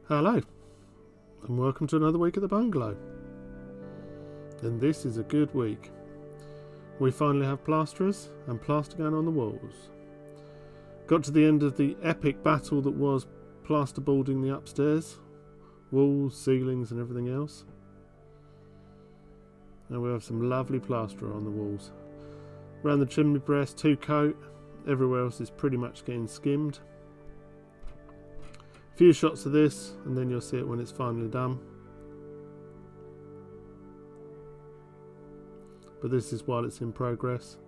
Hello, and welcome to another week at the bungalow. And this is a good week. We finally have plasterers and plaster going on the walls. Got to the end of the epic battle that was plasterboarding the upstairs, walls, ceilings and everything else. And we have some lovely plaster on the walls. Around the chimney breast, 2-coat. Everywhere else is pretty much getting skimmed. Few shots of this and then you'll see it when it's finally done. But this is while it's in progress.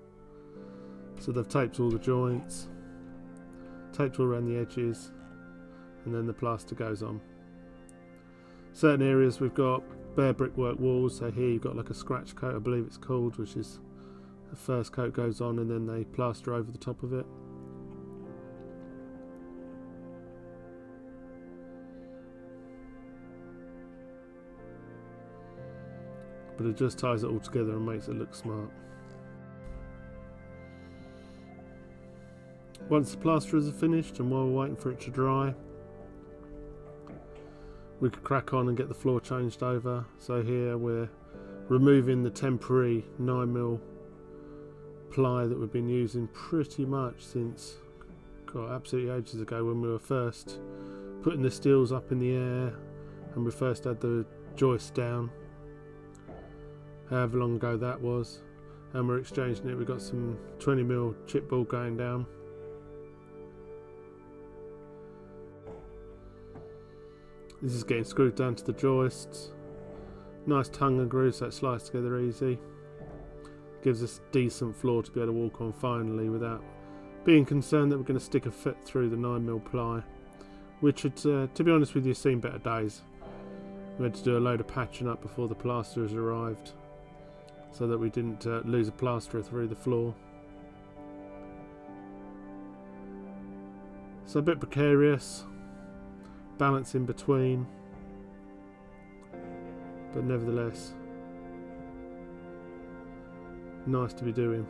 So they've taped all the joints, taped all around the edges, and then the plaster goes on. Certain areas we've got bare brickwork walls, so here you've got like a scratch coat, I believe it's called, which is the first coat goes on and then they plaster over the top of it. But it just ties it all together and makes it look smart. Once the plasterers are finished and while we're waiting for it to dry, we could crack on and get the floor changed over. So here we're removing the temporary 9mm ply that we've been using pretty much since, God, absolutely ages ago when we were first putting the steels up in the air and we first had the joist down. However long ago that was, and we're exchanging it. We've got some 20mm chipboard going down. This is getting screwed down to the joists. Nice tongue and groove so it slides together easy. Gives us decent floor to be able to walk on finally without being concerned that we're going to stick a foot through the 9mm ply, which had, to be honest with you, seen better days. We had to do a load of patching up before the plasterers arrived, so that we didn't lose a plasterer through the floor. So a bit precarious, balance in between, but nevertheless nice to be doing.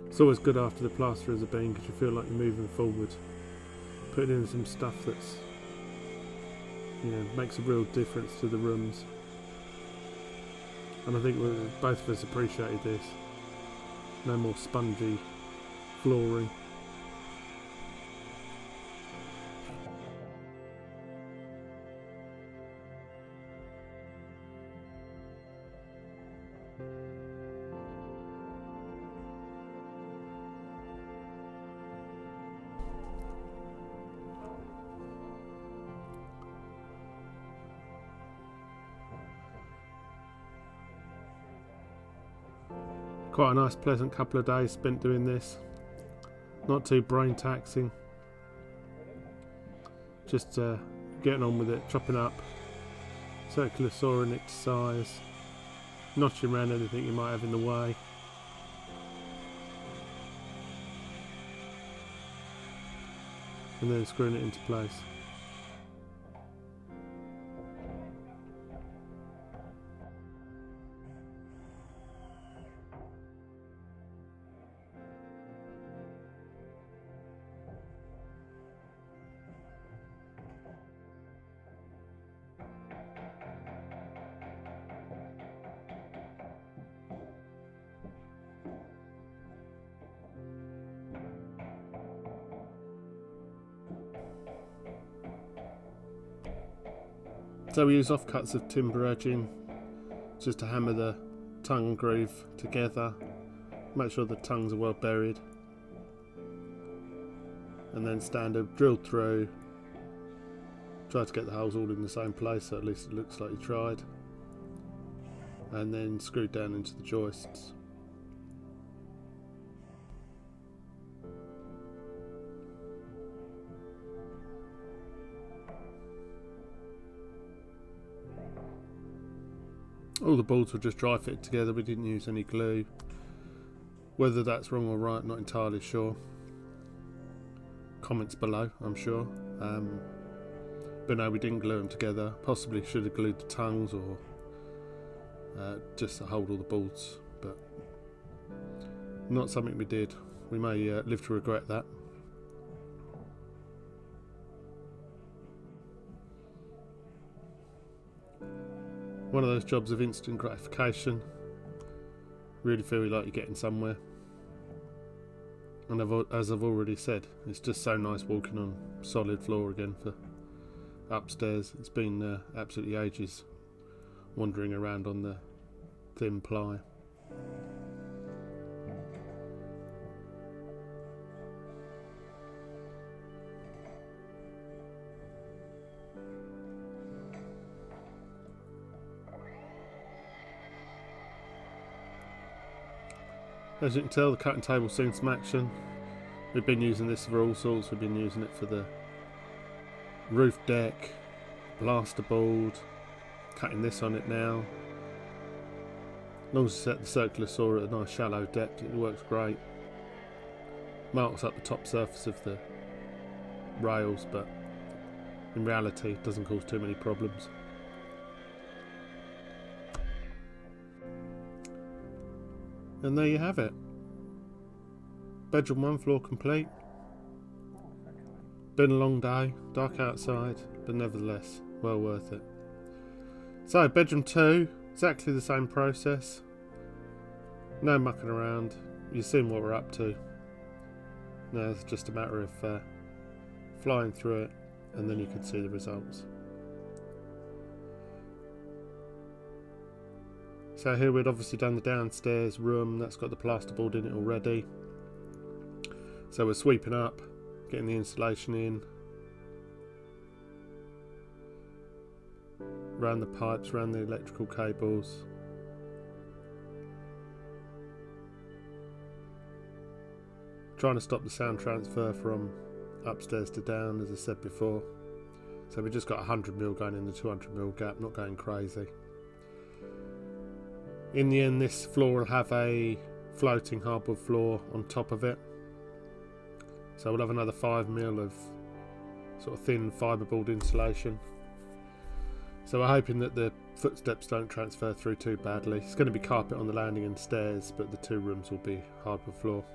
It's always good after the plasterers are being, because you feel like you're moving forward, putting in some stuff that's, you know, makes a real difference to the rooms. And I think both of us appreciated this. No more spongy flooring. Quite a nice pleasant couple of days spent doing this. Not too brain taxing. Just getting on with it, chopping up, circular sawing it to size, notching around anything you might have in the way. And then screwing it into place. So we use offcuts of timber edging just to hammer the tongue groove together, make sure the tongues are well buried, and then standard drilled through, try to get the holes all in the same place so at least it looks like you tried, and then screwed down into the joists. All the boards were just dry fitted together, we didn't use any glue. Whether that's wrong or right, not entirely sure. Comments below, I'm sure. But no, we didn't glue them together. Possibly should have glued the tongues or just to hold all the boards, but not something we did. We may live to regret that. One of those jobs of instant gratification. Really feel like you're getting somewhere. And as I've already said, it's just so nice walking on solid floor again for upstairs. It's been absolutely ages wandering around on the thin ply. As you can tell, the cutting table's seen some action. We've been using this for all sorts. We've been using it for the roof deck, plasterboard, cutting this on it now. As long as you set the circular saw at a nice shallow depth, it works great. Marks up the top surface of the rails, but in reality it doesn't cause too many problems. And there you have it. Bedroom 1 floor complete. Been a long day, dark outside, but nevertheless well worth it. So bedroom 2, exactly the same process. No mucking around. You've seen what we're up to. Now it's just a matter of flying through it, and then you can see the results. So here we'd obviously done the downstairs room, that's got the plasterboard in it already. So we're sweeping up, getting the insulation in. Around the pipes, around the electrical cables. Trying to stop the sound transfer from upstairs to down, as I said before. So we've just got 100mm going in the 200mm gap, not going crazy. In the end, this floor will have a floating hardwood floor on top of it. So we'll have another 5mm of sort of thin fibreboard insulation. So we're hoping that the footsteps don't transfer through too badly. It's going to be carpet on the landing and stairs, but the 2 rooms will be hardwood floor.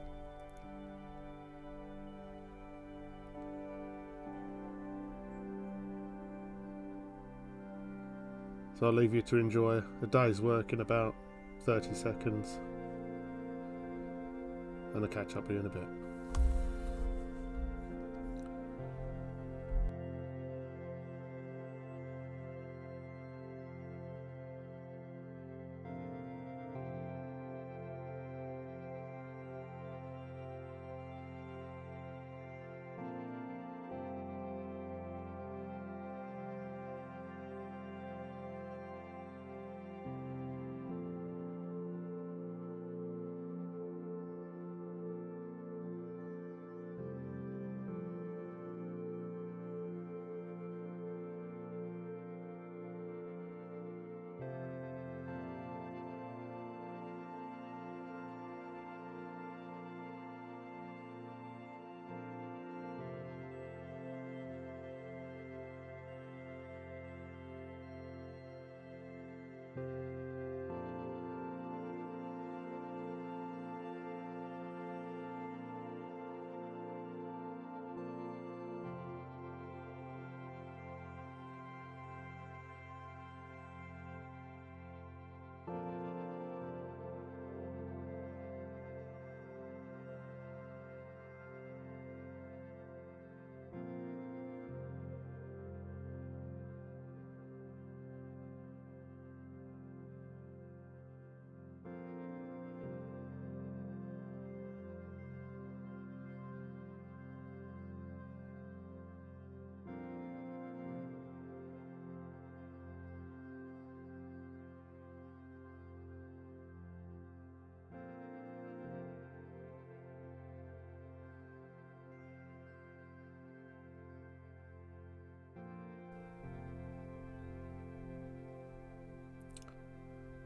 So I'll leave you to enjoy a day's work in about 30 seconds, and I'll catch up with you in a bit.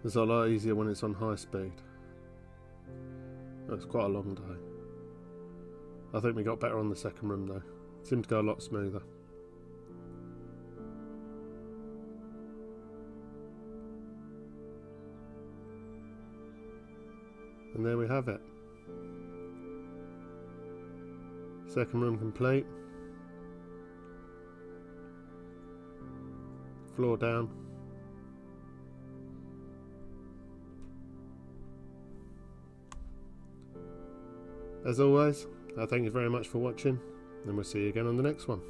It's a lot easier when it's on high speed. It's quite a long day. I think we got better on the second room though. It seemed to go a lot smoother. And there we have it. Second room complete. Floor down. As always, I thank you very much for watching, and we'll see you again on the next one.